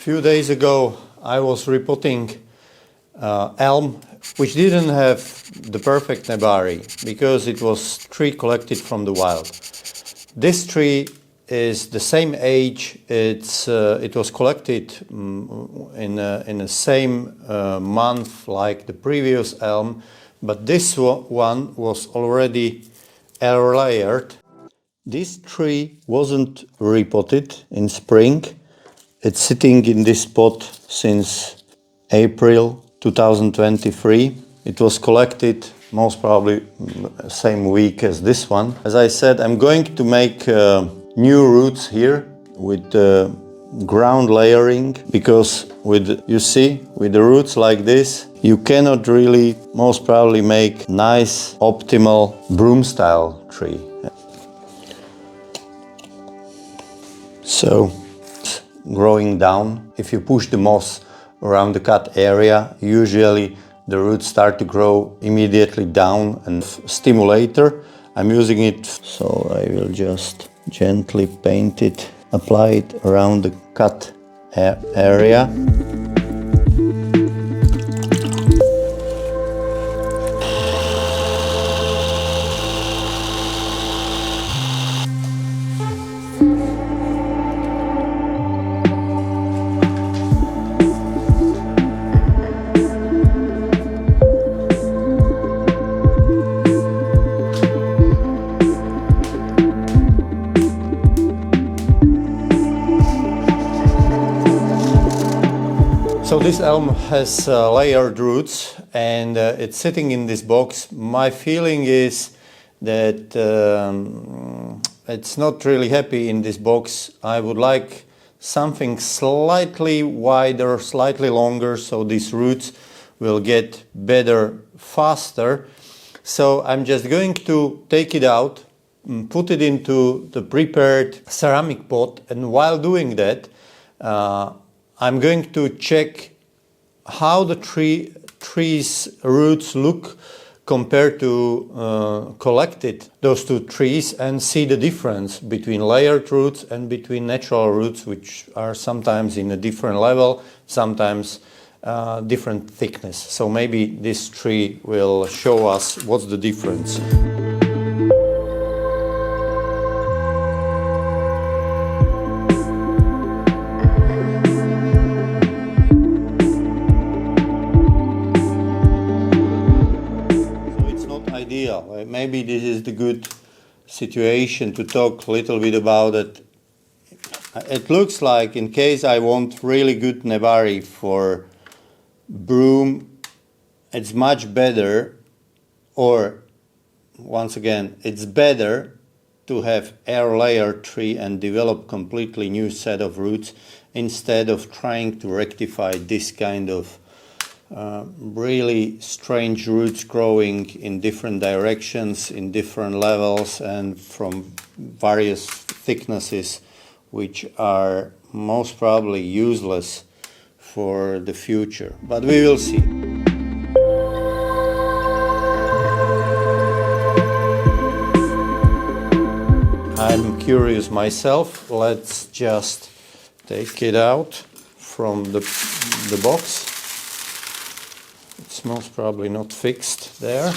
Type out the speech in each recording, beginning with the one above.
few days ago I was repotting elm, which didn't have the perfect Nebari because it was tree collected from the wild. This tree is the same age. It was collected in the same month like the previous elm, but this one was already air layered. This tree wasn't repotted in spring. It's sitting in this pot since April 2023. It was collected most probably same week as this one. As I said, I'm going to make new roots here with ground layering, because you see, with the roots like this, you cannot really most probably make nice optimal broom style tree. So growing down, if you push the moss around the cut area, usually the roots start to grow immediately down, and stimulator. I'm using it, so I will just gently paint it, apply it around the cut area. So this elm has layered roots, and it's sitting in this box. My feeling is that it's not really happy in this box. I would like something slightly wider, slightly longer, so these roots will get better faster. So I'm just going to take it out, put it into the prepared ceramic pot, and while doing that, I'm going to check how the tree's roots look compared to collected those two trees, and see the difference between layered roots and between natural roots, which are sometimes in a different level, sometimes different thickness. So maybe this tree will show us what's the difference. Maybe this is the good situation to talk a little bit about it. It looks like, in case I want really good Nebari for broom, it's much better, or once again, it's better to have air layer tree and develop completely new set of roots, instead of trying to rectify this kind of really strange roots growing in different directions, in different levels, and from various thicknesses, which are most probably useless for the future. But we will see. I'm curious myself. Let's just take it out from the box. It's most probably not fixed there.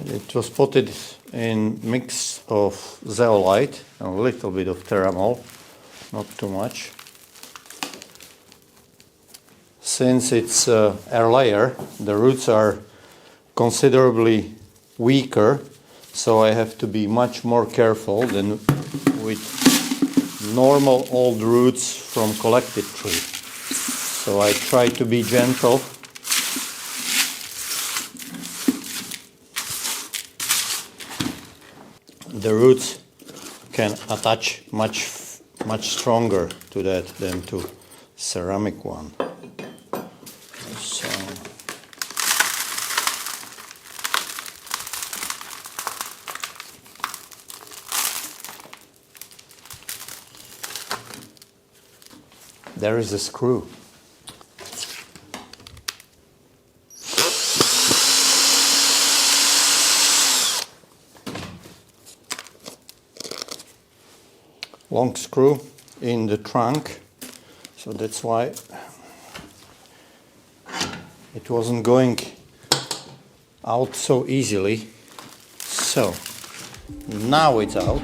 It was potted in mix of zeolite and a little bit of terramol, not too much. Since it's air layer, the roots are considerably weaker, so I have to be much more careful than with normal old roots from collected tree. So I try to be gentle. The roots can attach much stronger to that than to ceramic one. So there is a screw. long screw in the trunk, so that's why it wasn't going out so easily. So now it's out.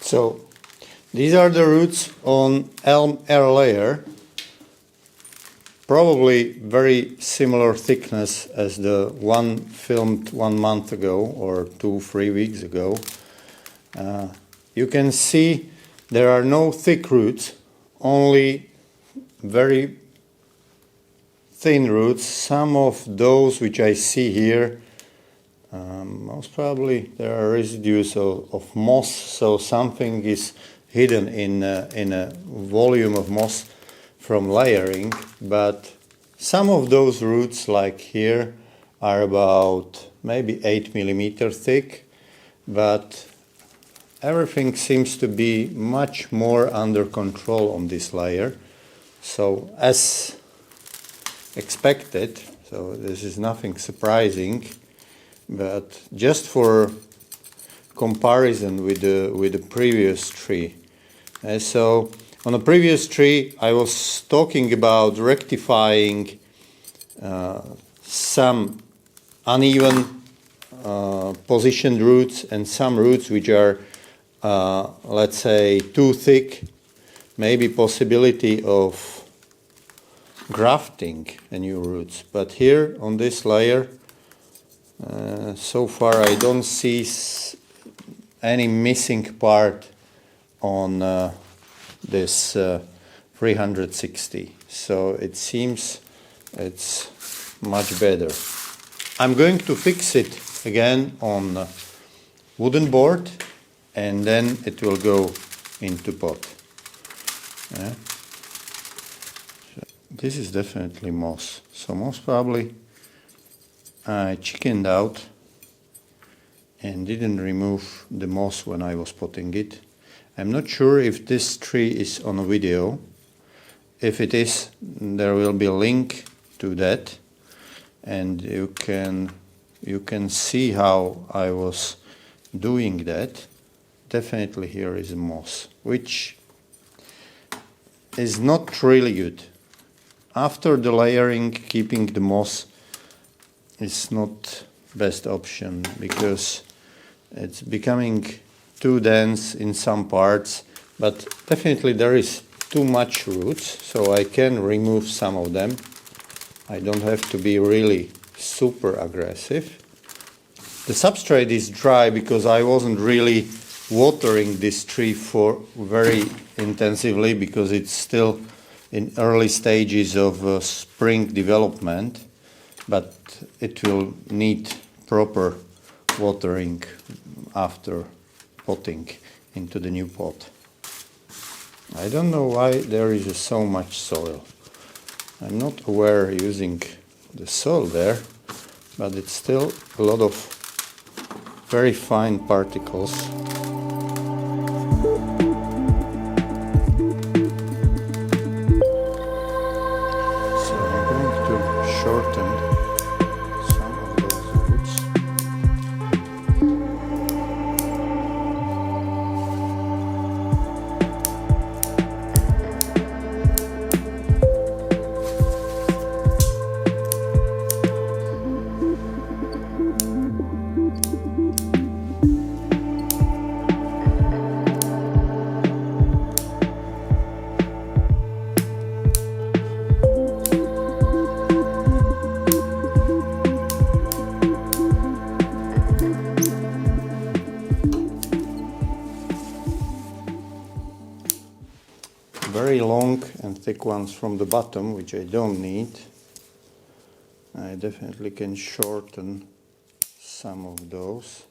So these are the roots on elm air layer, probably very similar thickness as the one filmed 1 month ago or 2-3 weeks ago. You can see there are no thick roots, only very thin roots. Some of those which I see here, most probably there are residues of moss, so something is hidden in a volume of moss from layering, but some of those roots, like here, are about maybe 8 mm thick, but everything seems to be much more under control on this layer. So as expected, so this is nothing surprising, but just for comparison with the previous tree. So on the previous tree I was talking about rectifying some uneven positioned roots and some roots which are let's say too thick, maybe possibility of grafting a new roots. But here on this layer, so far I don't see any missing part on this 360, so it seems it's much better. I'm going to fix it again on wooden board and then it will go into pot. Yeah. So this is definitely moss, so most probably I chickened out and didn't remove the moss when I was potting it. I'm not sure if this tree is on a video. If it is, there will be a link to that, and you can see how I was doing that. Definitely here is moss, which is not really good. After the layering, keeping the moss is not best option because it's becoming too dense in some parts, but definitely there is too much roots, so I can remove some of them. I don't have to be really super aggressive. The substrate is dry because I wasn't really watering this tree for very intensively because it's still in early stages of spring development, but it will need proper watering after potting into the new pot. I don't know why there is so much soil. I'm not aware using the soil there, but it's still a lot of very fine particles. So I'm going to shorten some of those roots. Very long and thick ones from the bottom, which I don't need. I definitely can shorten some of those.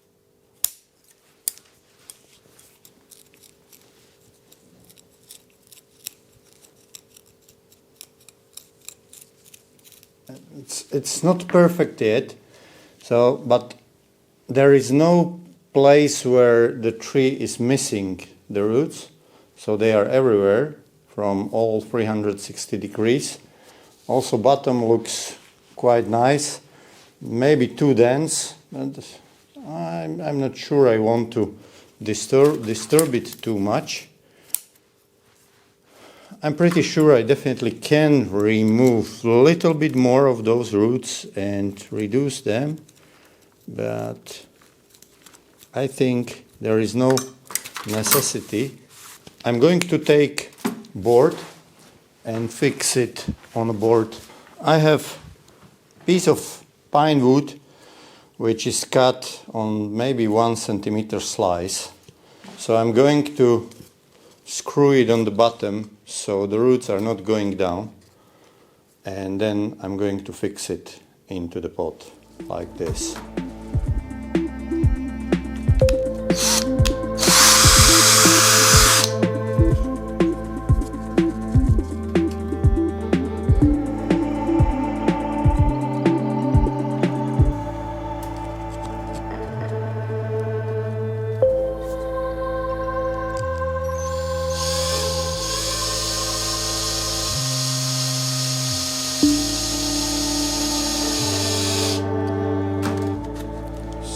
It's not perfect yet, so but there is no place where the tree is missing the roots, so they are everywhere from all 360 degrees. Also bottom looks quite nice, maybe too dense, and I'm not sure I want to disturb it too much. I'm pretty sure I definitely can remove a little bit more of those roots and reduce them, but I think there is no necessity. I'm going to take board and fix it on a board. I have a piece of pine wood which is cut on maybe 1 centimeter slice. So I'm going to screw it on the bottom so the roots are not going down, and then I'm going to fix it into the pot like this.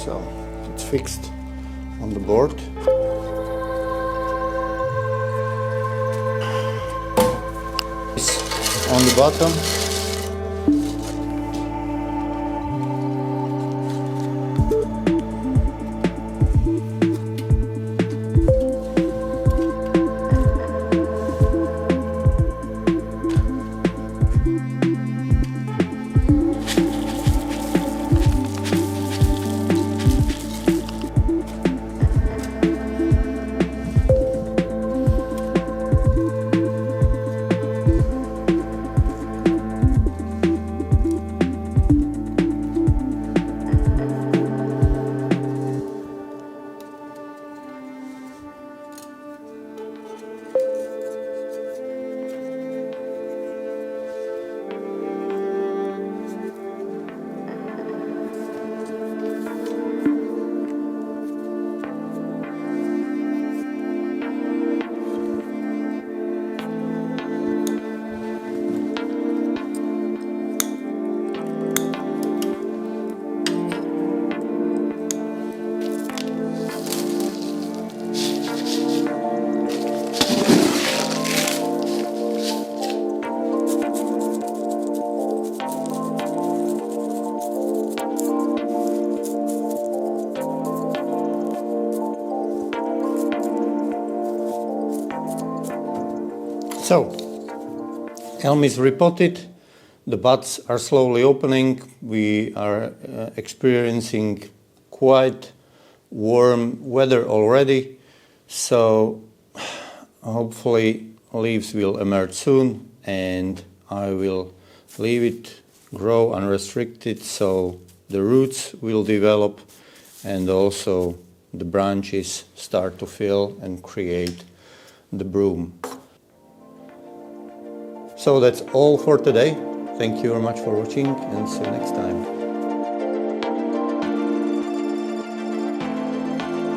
So it's fixed on the board. On the bottom. So, elm is repotted, the buds are slowly opening, we are experiencing quite warm weather already, so hopefully leaves will emerge soon and I will leave it grow unrestricted so the roots will develop and also the branches start to fill and create the broom. So that's all for today. Thank you very much for watching and see you next time.